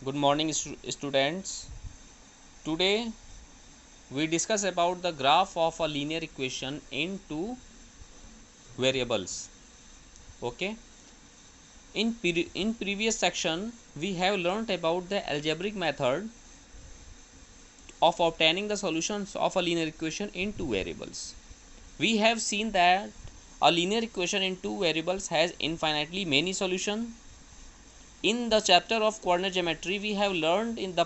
Good morning, students. Today we discuss about the graph of a linear equation in two variables. Okay. In previous section we have learnt about the algebraic method of obtaining the solutions of a linear equation in two variables. We have seen that a linear equation in two variables has infinitely many solutions. In the chapter of coordinate geometry we have learned in the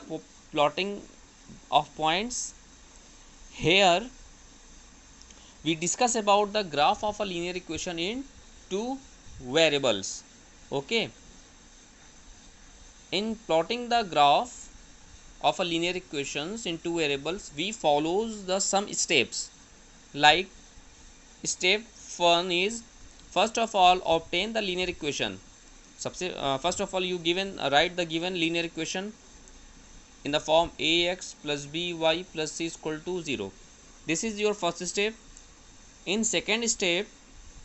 plotting of points. Here we discuss about the graph of a linear equation in two variables. Okay, in plotting the graph of a linear equations in two variables we follows the some steps. Like step 1 is, first of all obtain the linear equation. First of all you write the given linear equation in the form ax plus by plus c is equal to 0. This is your first step. In second step,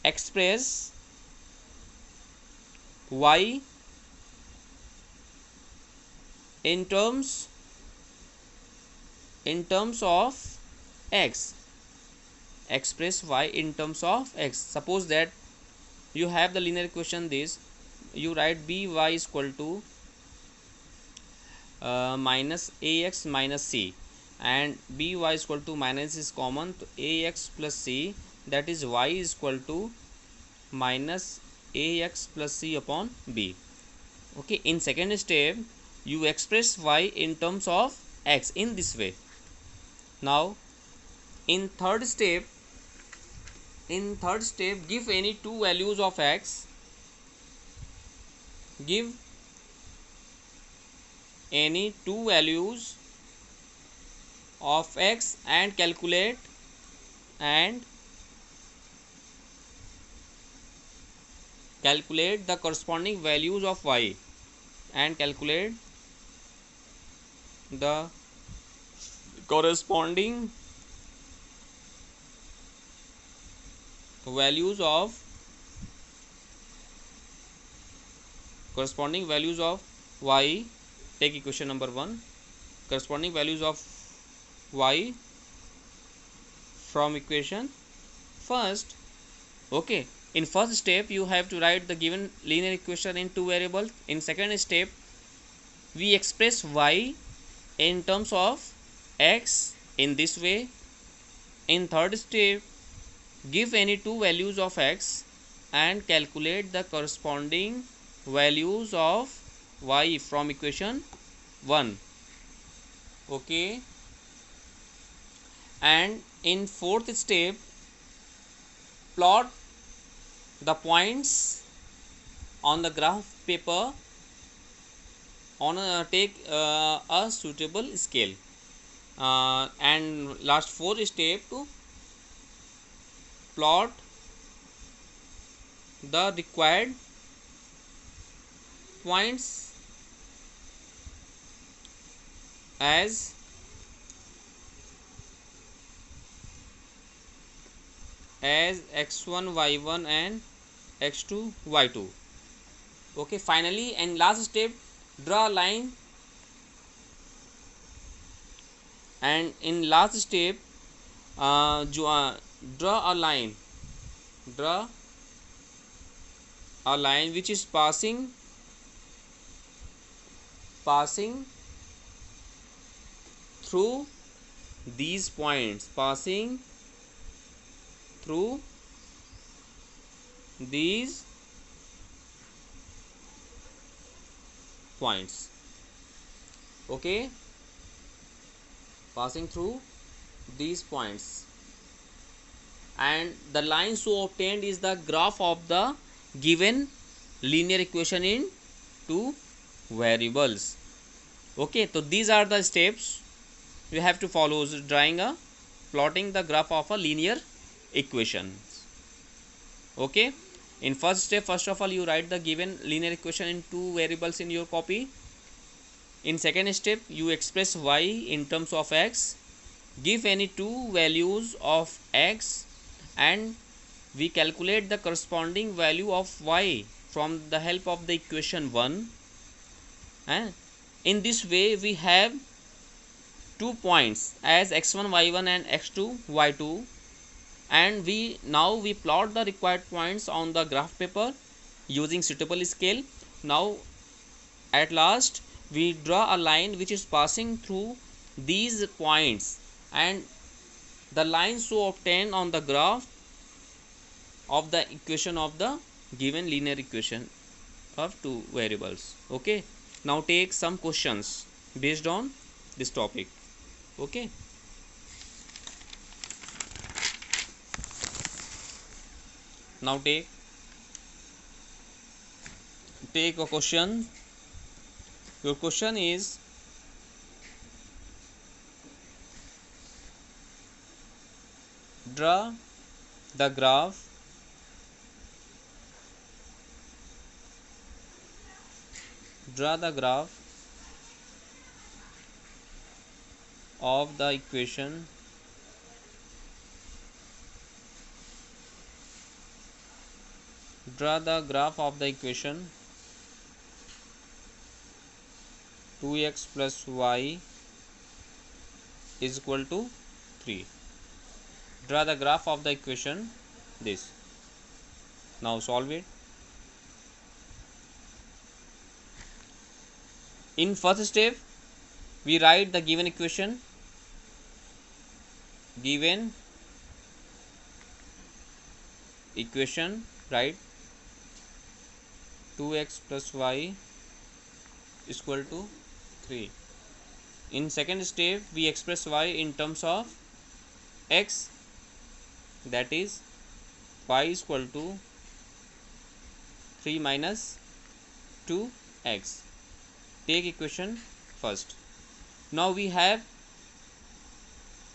express y in terms of x. Express y in terms of x. Suppose that you have the linear equation this, you write by is equal to minus ax minus c, and by is equal to minus is common, to ax plus c, that is y is equal to minus ax plus c upon b. Okay, in second step you express y in terms of x in this way. Now in third step give any two values of x, give any two values of x and calculate the corresponding values of y, and calculate the corresponding values of y. Take equation number 1, corresponding values of y from equation first. Okay, in first step you have to write the given linear equation in two variables. In second step we express y in terms of x in this way. In third step give any two values of x and calculate the corresponding values of y from equation 1. Okay, and in fourth step plot the points on the graph paper on take a suitable scale, and last fourth step to plot the required points as x1 y1 and x2 y2. Okay, finally and last step draw a line, and in last step draw a line which is passing through these points, okay, passing through these points, and the line so obtained is the graph of the given linear equation in two variables. Okay, so these are the steps you have to follow plotting the graph of a linear equation. Okay, in first step first of all you write the given linear equation in two variables in your copy. In second step you express y in terms of x, give any two values of x, and we calculate the corresponding value of y from the help of the equation 1. In this way we have 2 points as x1 y1 and x2 y2, and we plot the required points on the graph paper using suitable scale. Now at last we draw a line which is passing through these points, and the lines so obtained on the graph of the equation of the given linear equation of two variables. Okay, now take some questions based on this topic. Okay, now take a question. Your question is, draw the graph of the equation draw the graph of the equation 2x plus y is equal to 3. Draw the graph of the equation this. Now solve it. In first step we write the given equation. Write 2x plus y is equal to 3. In second step we express y in terms of x, that is y is equal to 3 minus 2x. Take equation first. Now we have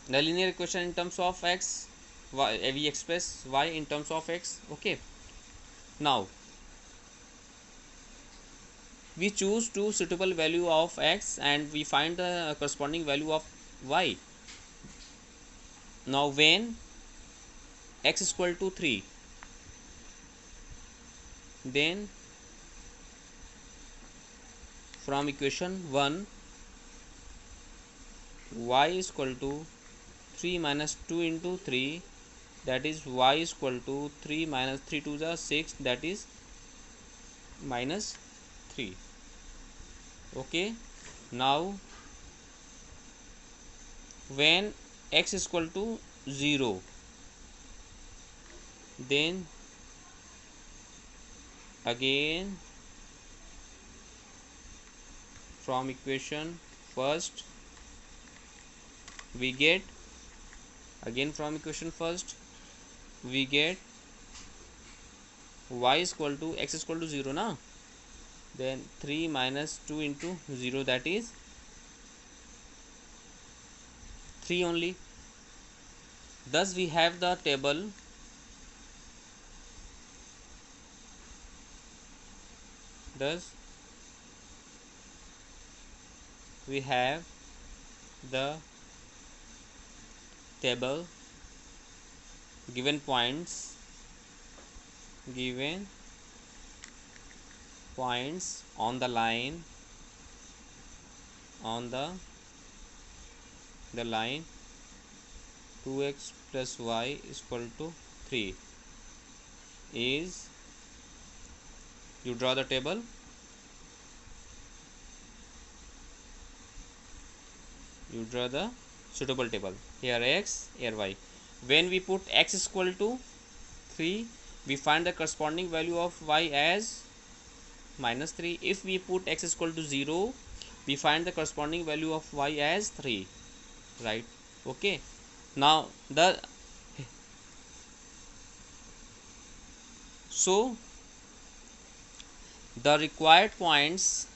the linear equation in terms of x, we express y in terms of x. Okay, now we choose two suitable value of x and we find the corresponding value of y. Now when x is equal to 3, then from equation 1 y is equal to 3 minus 2 into 3, that is y is equal to 3 minus 3 to the 6, that is minus 3. Okay, now when x is equal to 0, then again from equation first we get y is equal to x is equal to 0 now, then 3 minus 2 into 0, that is 3 only. Thus we have the table given points on the line 2x plus y is equal to 3 is, you draw the table. You draw the suitable table. Here x, here y. When we put x is equal to 3, we find the corresponding value of y as minus 3. If we put x is equal to 0, we find the corresponding value of y as 3. Right? Okay. Now the required points.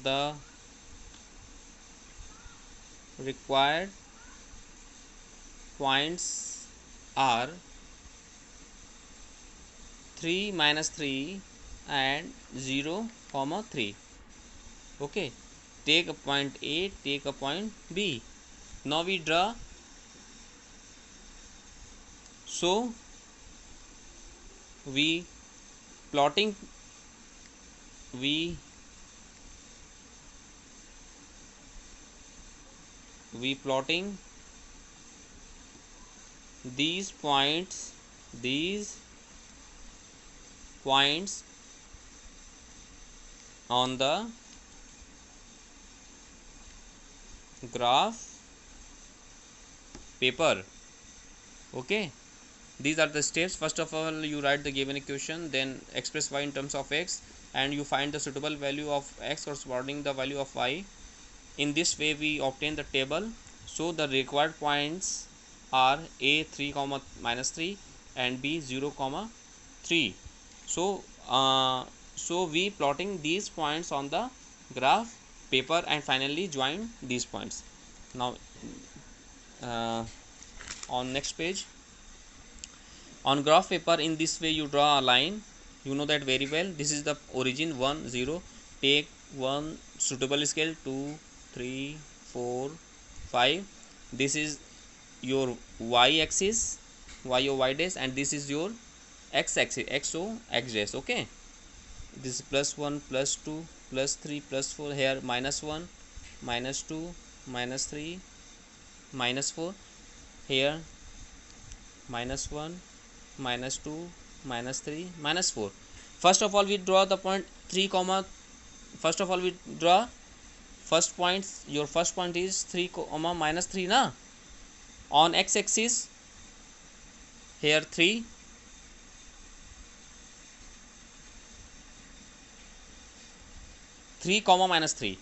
The required points are 3 minus 3 and 0 comma 3. Okay, take a point A, take a point B. Now we draw. So we plotting we plotting these points on the graph paper. Okay, these are the steps. First of all, you write the given equation, then express y in terms of x, and you find the suitable value of x corresponding the value of y. In this way we obtain the table. So the required points are a 3 comma minus 3 and b 0 comma 3. So we plotting these points on the graph paper and finally join these points. Now on next page, on graph paper, in this way you draw a line. You know that very well. This is the origin 1 0. Take one suitable scale, 2 3 4 5. This is your y axis, y o y dash, and this is your x axis, x o x dash. Okay, this is plus 1 plus 2 plus 3 plus 4. Here minus 1 minus 2 minus 3 minus 4. Here minus 1 minus 2 minus 3 minus 4. First of all we draw the point 3 comma. First of all we draw first point. Your first point is 3 comma minus 3 na. On x axis here 3, comma minus 3.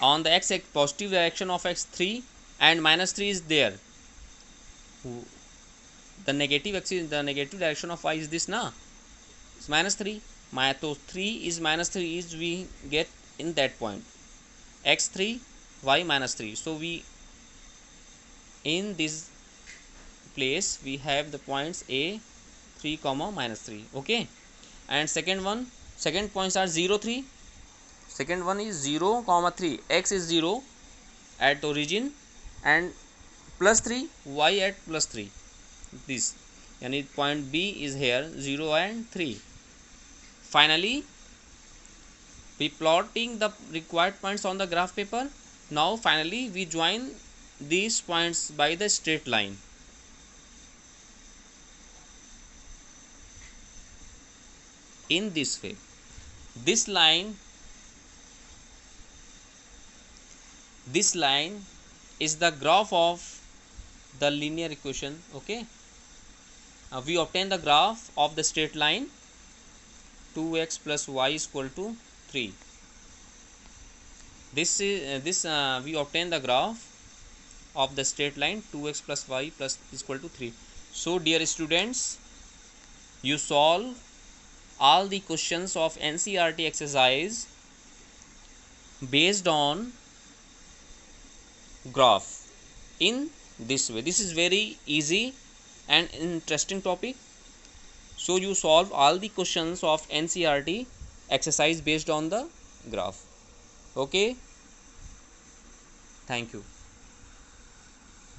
On the x positive direction of x 3 and minus 3 is there. The negative axis, the negative direction of y is this na. It's minus 3. So 3 is minus 3 is we get in that point. X3 y minus 3. So we in this place we have the points a 3 comma minus 3. Okay, and second points are 0 3. Second one is 0 comma 3. X is 0 at origin and plus 3 y at plus 3. This yani point B is here 0 and 3. Finally we plotting the required points on the graph paper. Now finally we join these points by the straight line. In this way, this line is the graph of the linear equation. Okay, we obtain the graph of the straight line 2x plus y is equal to 3. This is we obtain the graph of the straight line 2x plus y plus is equal to 3. So dear students, you solve all the questions of NCERT exercise based on graph in this way. This is very easy and interesting topic. So you solve all the questions of NCERT exercise based on the graph. Okay, thank you.